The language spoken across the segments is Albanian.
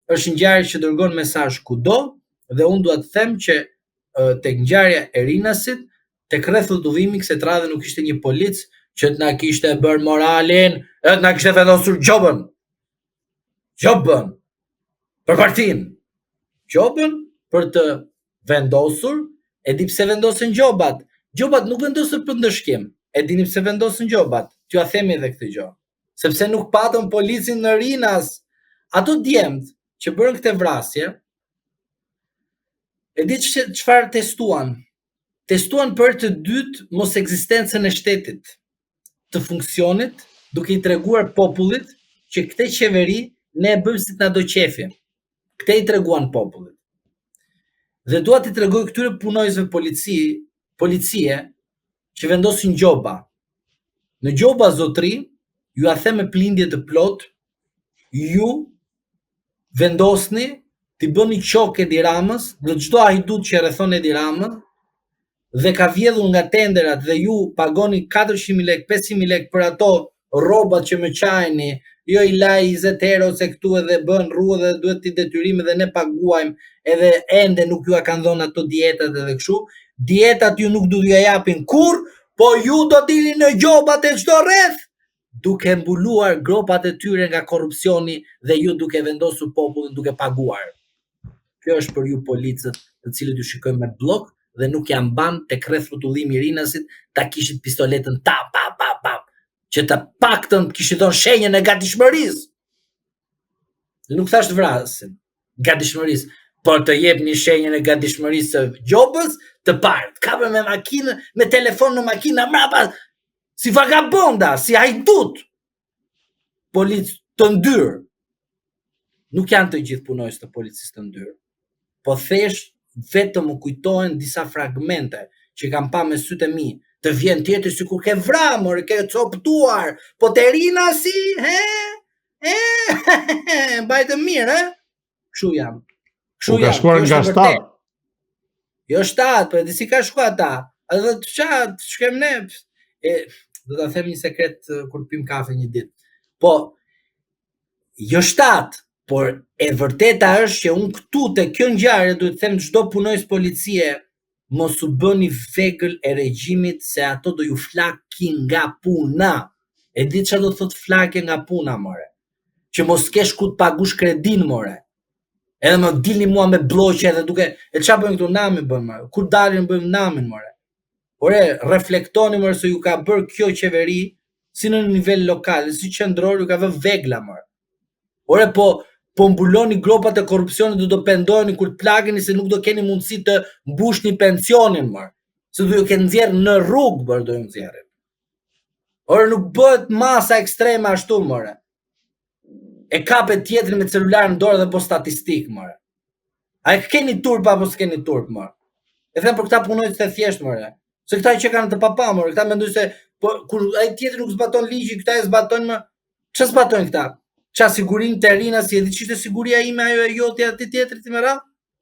është ngjarje që dërgon mesazh kudo dhe unë dua të them që tek ngjarja e Rinasit, tek rrethot udhimi kësaj radhe nuk ishte një polic që të na kishte bërë moralin, të na kishte vendosur gjobën. Gjobën për partinë. Gjobën për të vendosur, e di pse vendosen gjobat. Gjobat nuk vendosen për ndëshkim. E dini pse vendosen gjobat? T'ju a themi edhe këtë gjë. Sepse nuk patën policin në Rinas. Ato djemt që bërën këtë vrasje, e di çfarë testuan? Testuan për të dytë mos ekzistencën e shtetit, të funksionit, duke i treguar popullit që këtë qeveri ne e bëjmë si të na do qefi. Këtë i treguan popullit. Dhe dua t'i tregoj këtyre punojësve policie që vendosin gjoba. Në gjoba zotri, ju a them me plindje të plot, ju vendosni t'i bëni qok Edi Ramës dhe çdo hajdut që rrethon Edi Ramën dhe ka vjedhur nga tenderat dhe ju pagoni 400.000 lek, 500.000 lek për ato rrobat që më qajni, jo i laj 20 euro se këtu edhe bën rrugë dhe duhet t'i detyrime dhe ne paguajmë edhe ende nuk ju a kanë dhënë ato dietat edhe kështu. Dietat ju nuk do t'ju japin kurr, po ju do t'ilni në gjobat e çdo rreth, duke mbuluar gropat e tyre nga korrupsioni dhe ju duke vendosur popullin duke paguar. Kjo është për ju policët, të cilët ju shikojnë me blok dhe nuk janë ban tek rreth rrotullimi i Rinasit, ta kishit pistoletën që të paktën kishin dhënë shenjën e gatishmërisë. Nuk thash të vrasin, gatishmërisë, por të jep një shenjën e gatishmërisë së gjobës, të parë, të kapën me makinë, me telefon në makinë mbrapa, si vagabonda, si hajdut. Policë të ndyrë. Nuk janë të gjithë punojës të policisë të ndyrë, po thjesht vetëm më kujtohen disa fragmente që kam pa me sytë e mi, të vjen tjetër sikur ke vramur, ke coptuar, po te Rinasi, mbajtë mirë, Kështu jam. Kështu jam. Ka shkuar nga 7. Jo 7, po di si ka shkuar ata. Edhe çat, shkem ne. Do ta them një sekret kur pim kafe një ditë. Po jo 7, por e vërteta është që unë këtu te kjo ngjarje duhet të them çdo punojës policie mos u bëni vegël e regjimit se ato do ju flakin nga puna. E di çfarë do thot flake nga puna, more. Që mos kesh ku të pagush kredin, more. Edhe më dilni mua me bloqe edhe duke, e çfarë bëjmë këtu, namin bëjmë, more. Kur dalin bëjmë namin, more. Ore, reflektoni, more, se ju ka bërë kjo qeveri si në nivel lokal, si qendror ju ka vënë vegla, more. Ore, po mbuloni gropat e korrupsionit, do pendoheni kur të plageni se nuk do keni mundësi të mbushni pensionin, more. Se do ju kenë nxjerrë në rrugë, bërë do ju nxjerrin. Ore, nuk bëhet masa ekstreme ashtu, more. E kapet tjetrin me celular në dorë dhe po statistik, more. A e keni turp apo s'keni turp, more? E them për këta punojës të thjesht, more. Se këta që kanë të papa, more. Këta mendojnë se po, kur ai tjetri nuk zbaton ligjin, këta e zbatojnë, more. Çfarë zbatojnë këta? Qa sigurin të Rinasi, edhe që ishte siguria ime ajo e jote ati tjetëri të mëra?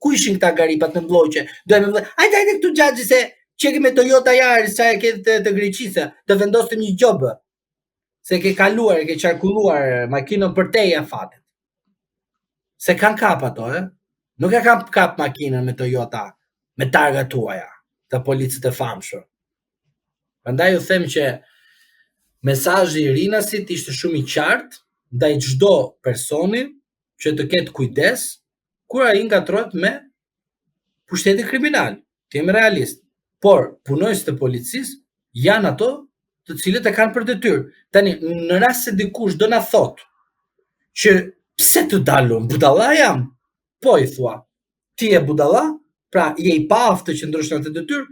Ku ishin këta garipat në bloqe? Dojme më dhe, ajde këtu gjagji se që ke me Toyota Yaris, sa e ke të Greqisë, të vendostim një gjobë. Se ke kaluar, ke qarkulluar makinën për teja fatit. Se kanë kap ato, Nuk e kanë kap makinën me Toyota, me targa tuaja, të policët e famshëm. Prandaj ju them që mesazhi i Rinasit ishte shumë i qartë, ndaj çdo personi që të ketë kujdes kur ai ngatrohet me pushteti kriminal. Të jemi realist. Por punojësit e policisë janë ato të cilët e kanë për detyrë. Tani, në rast se dikush do na thotë që pse të dalun, budalla jam? Po i thua, ti je budalla, pra je i paaftë që ndrosh në të detyrë,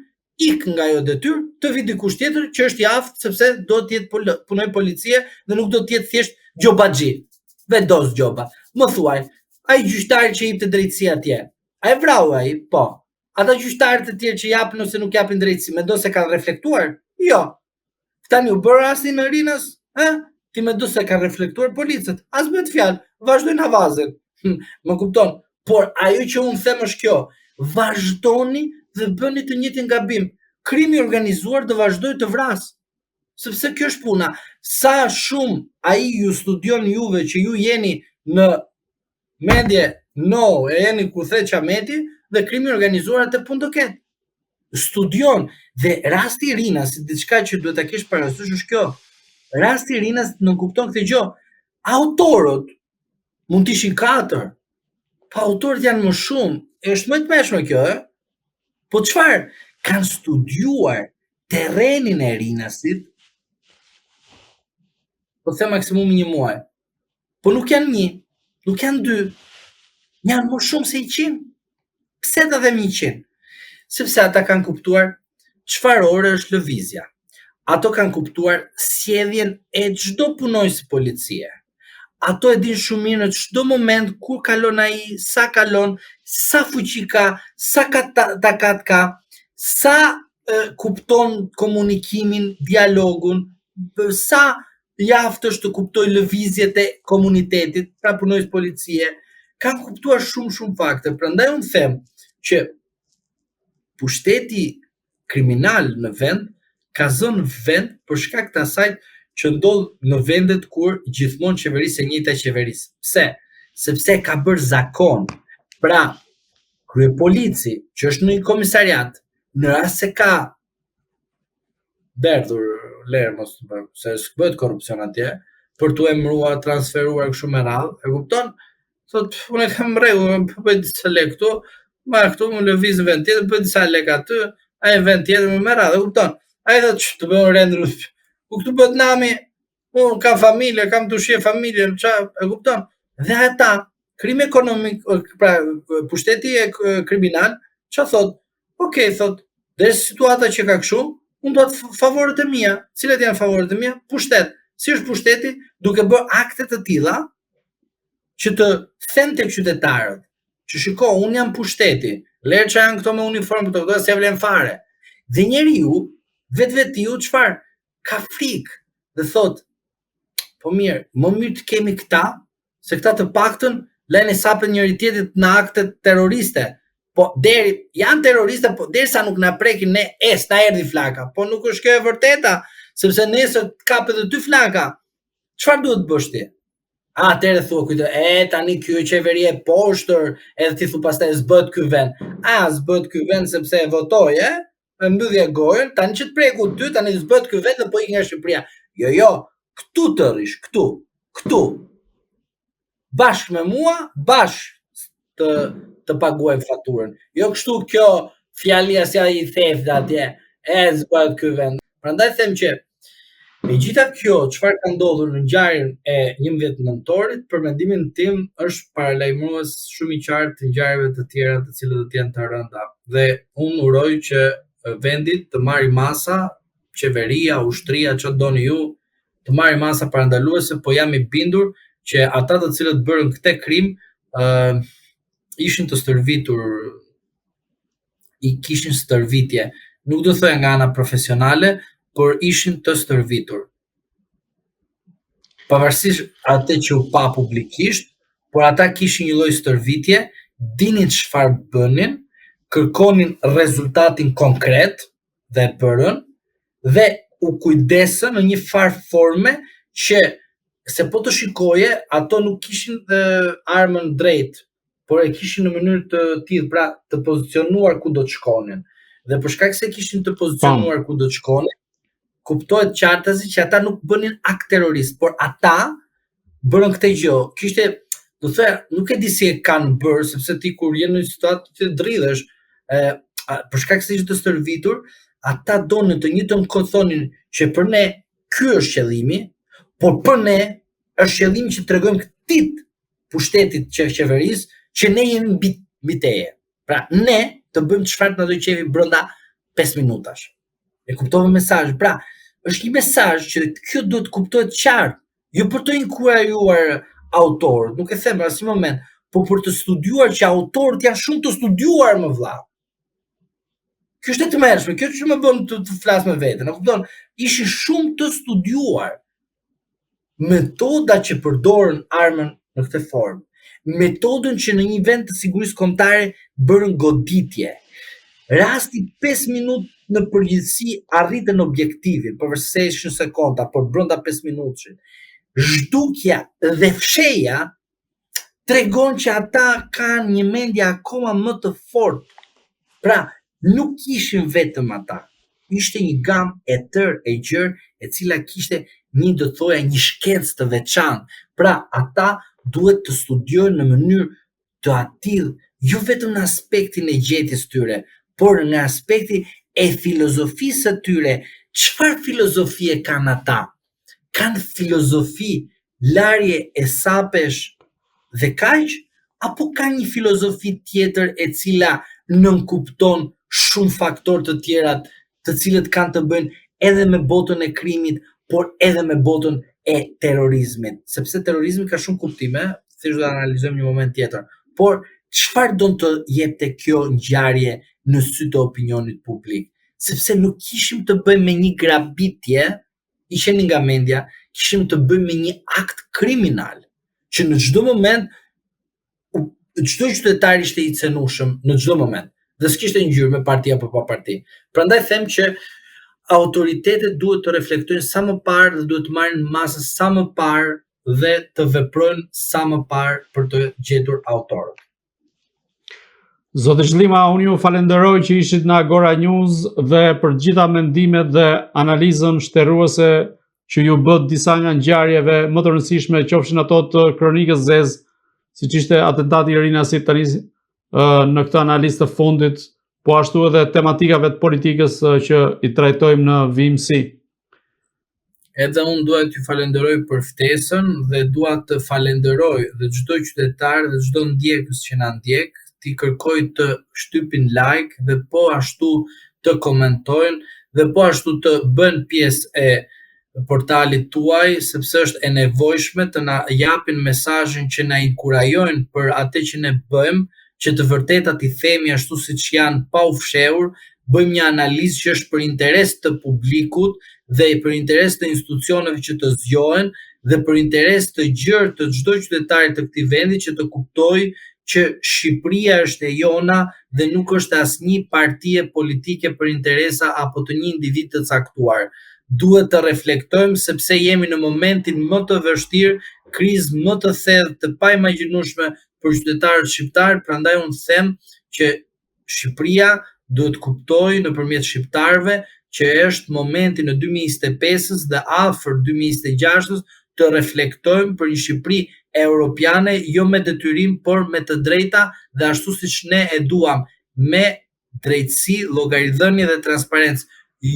ik nga ajo detyrë, të vi dikush tjetër që është i aftë sepse do të jetë punoj policie dhe nuk do të jetë thjesht gjobaxhi. Vendos gjoba. Më thuaj, ai gjyqtari që jep të drejtësi atje, a e vrau ai? Po. Ata gjyqtarët e tjerë që japin ose nuk japin drejtësi, mendon se kanë reflektuar? Jo. Tani u bë rasti në Rinas, Ti mendon se kanë reflektuar policët? As bëhet fjalë, vazhdojnë avazën. Më kupton? Por ajo që unë them është kjo, vazhdoni dhe bëni të njëjtin gabim. Krimi organizuar do vazhdojë të vrasë. Sepse kjo është puna. Sa shumë ai ju studion juve që ju jeni në mendje no, e jeni ku the Qameti dhe krimi organizuar atë punë do ketë. Studion dhe rasti i Rinas, si diçka që duhet ta kesh parasysh është kjo. Rasti i Rinas nuk kupton këtë gjë. Autorët mund të ishin 4, po autorët janë më shumë. Është më të mëshme kjo, Po çfarë? Kanë studiuar terrenin e Rinasit, po them maksimum 1 muaj. Po nuk janë 1, nuk janë 2, janë më shumë se 100. Pse ta them 100? Sepse ata kanë kuptuar çfarë ore është lëvizja. Ato kanë kuptuar sjelljen e çdo punojësi policie. Ato e din shumë mirë në çdo moment kur kalon ai, sa kalon, sa fuqi ka, sa takat ka, sa kupton komunikimin, dialogun, sa jaft është të kuptoj lëvizjet e komunitetit, pra punojës policie, kanë kuptuar shumë fakte. Prandaj unë them që pushteti kriminal në vend ka zënë vend për shkak të asaj që ndodh në vendet kur gjithmonë qeverisë e njëjta qeverisë. Pse? Sepse ka bërë zakon. Pra, kryepolici, që është në një komisariat, në rast se ka derdhur lërë mos të bërë, se s'bëhet korrupsion atje, për t'u emëruar, transferuar kështu me radhë, e kupton? Thot, unë e kam rregull, bëj disa lek këtu, ma këtu më lëviz në vend tjetër, bëj disa lek aty, ai në vend tjetër me radhë, e kupton? Ai thot, të bëjmë rendër, ku këtu bëhet nami, unë kam familje, kam të ushje familje, e kupton? Dhe ata, krim ekonomik, pra pushteti kriminal, që thot, thot, dhe situata që ka kështu, unë do të favorët e mia. Cilat janë favorët e mia? Pushtet. Si është pushteti? Duke bërë akte të tilla që të them tek qytetarët, që shiko, unë jam pushteti, lërë që janë këto me uniformë, këto s'ja vlen fare. Dhe njeriu, vetvetiu çfarë? Ka frikë. Dhe thot, po mirë, më mirë të kemi këta, se këta të paktën lënë sapen njëri tjetrit në akte terroriste. Po janë terroriste, po derisa nuk na prekin ne, na erdhi flaka. Po nuk është kjo e vërteta, sepse nesër të kapet edhe 2 flaka. Çfarë duhet të bësh ti? Atëherë thua kujtë, tani kjo qeveri e poshtër, edhe ti thu pastaj s'bëhet ky vend. S'bëhet ky vend sepse e votoj, e mbyllje gojën, tani që të preku ty, tani s'bëhet ky vend dhe po ik nga Shqipëria. Jo, këtu të rish, këtu. Bashkë me mua, bashkë të paguajmë faturën. Jo kështu kjo fjalia si ai theft atje, s'bëhet ky vend. Prandaj them që megjithatë kjo, çfarë ka ndodhur në ngjarjen e 11 nëntorit, për mendimin tim është paralajmërues shumë i qartë të ngjarjeve të tjera të cilat do të jenë të rënda. Dhe unë uroj që vendit të marrë masa, qeveria, ushtria, çfarë doni ju, të marrë masa parandaluese, po jam i bindur që ata të cilët bërën këtë krim ishin të stërvitur, i kishin stërvitje. Nuk do thoya nga ana profesionale, por ishin të stërvitur. Pavarësisht atë që u pa publikisht, por ata kishin një lloj stërvitje, dinin çfarë bënin, kërkonin rezultatin konkret dhe bërën, dhe u kujdesën në një farë forme që se po të shikoje, ato nuk kishin armën drejt, por e kishin në mënyrë të tillë, pra të pozicionuar ku do të shkonin. Dhe për shkak se kishin të pozicionuar ku do të shkonin, kuptohet qartazi që ata nuk bënin akt terrorist, por ata bërën këtë gjë. Kishte, do të thoya, nuk e di si e kanë bërë, sepse ti kur je në një situatë të dridhesh, për shkak se ishin të stërvitur, ata donin të njëjtën kohë thonin që për ne ky është qëllimi, por për ne është qëllimi që tregojmë këtij pushtetit që qeverisë që ne jemi mbi teje. Pra ne të bëjmë çfarë na do qefi brenda 5 minutash. E kuptova mesazhin. Pra, është një mesazh që kjo duhet kuptohet qartë, jo për të inkurajuar autorët, nuk e them në asnjë moment, por për të studiuar që autorët janë shumë të studiuar më vëlla. Kjo është e tmerrshme, kjo që më bën të flas me veten, e kupton? Ishin shumë të studiuar. Metoda që përdorën armën në këtë formë, metodën që në një vend të sigurisë kombëtare bërën goditje. Rasti 5 minutë në përgjithësi arritën objektivin, pavarësisht se ishin sekonda, por brenda 5 minutësh. Zhdukja dhe fsheja tregon që ata kanë një mendje akoma më të fortë. Pra, nuk ishin vetëm ata. Ishte një gamë e tërë e gjerë e cila kishte do të thoja një shkencë të veçantë. Pra, ata duhet të studiojnë në mënyrë të atill, jo vetëm në aspektin e gjetjes tyre, por në aspektin e filozofisë së tyre. Çfarë filozofie kanë ata? Kanë filozofi larje e sapesh dhe kaq, apo kanë një filozofi tjetër e cila nënkupton shumë faktorë të tjerat, të cilët kanë të bëjnë edhe me botën e krimit, por edhe me botën e terrorizmit, sepse terrorizmi ka shumë kuptime, thjesht do ta analizojmë një moment tjetër. Por çfarë do të jepte kjo ngjarje në sy të opinionit publik? Sepse nuk kishim të bëjmë me një grabitje, isheni nga mendja, kishim të bëjmë me një akt kriminal, që në çdo moment çdo qytetar ishte i cenueshëm në çdo moment, dhe s'kishte ngjyrë me parti apo pa parti. Prandaj them që autoritetet duhet të reflektojnë sa më parë dhe duhet të marrin masë sa më parë dhe të veprojnë sa më parë për të gjetur autorët. Zotë Zhlima, unë ju falenderoj që ishit në Agora News dhe për gjitha mendimet dhe analizën shtërruese që ju bët disa nga ngjarjeve më të rëndësishme, qofshin ato të kronikës zezë, siç ishte atentati i Rinasit tani në këtë analizë të fundit, po ashtu edhe tematikave të politikës që i trajtojmë në VMC. Edhe unë dua t'ju falenderoj për ftesën dhe dua të falenderoj dhe çdo qytetar dhe çdo ndjekës që na ndjek, t'i kërkoj të shtypin like dhe po ashtu të komentojnë dhe po ashtu të bën pjesë e portalit tuaj, sepse është e nevojshme të na japin mesazhin që na inkurajojnë për atë që ne bëjmë, që të vërtetat i themi ashtu siç janë pa u fshehur, bëjmë një analizë që është për interes të publikut dhe për interes të institucioneve që të zgjohen dhe për interes të gjerë të çdo qytetari të këtij vendi që të kuptojë që Shqipëria është e jona dhe nuk është asnjë partie politike për interesa apo të një individ të caktuar. Duhet të reflektojmë sepse jemi në momentin më të vështirë, krizë më të thellë, të paimagjinueshme për qytetarët shqiptar, prandaj unë them që Shqipëria duhet kuptojë nëpërmjet shqiptarëve që është momenti në 2025-s dhe afër 2026-s të reflektojmë për një Shqipëri europiane, jo me detyrim, por me të drejta dhe ashtu siç ne e duam, me drejtësi, llogaridhënie dhe transparencë,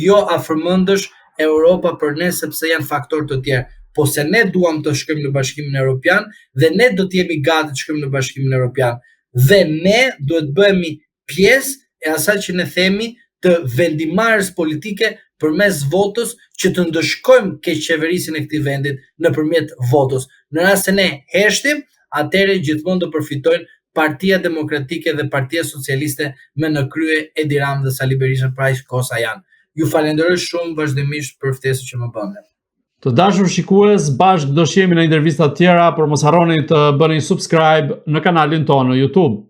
jo afërmendësh Europa për ne sepse janë faktorë të tjerë. Po se ne duam të shkojmë në Bashkimin Evropian dhe ne do të jemi gati të shkojmë në Bashkimin Evropian dhe ne duhet bëhemi pjesë e asaj që ne themi të vendimarrjes politike përmes votës që të ndëshkojmë keqçeverisjen e këtij vendit nëpërmjet votës. Në rast se ne heshtim, atëherë gjithmonë do përfitojnë Partia Demokratike dhe Partia Socialiste me në krye Edi Rama dhe Sali Berisha, pra aq kosa janë. Ju falenderoj shumë vazhdimisht për ftesën që më bëni. Të dashur shikues, bashkë do shihemi në intervista të tjera, por mos harroni të bëni subscribe në kanalin tonë në YouTube.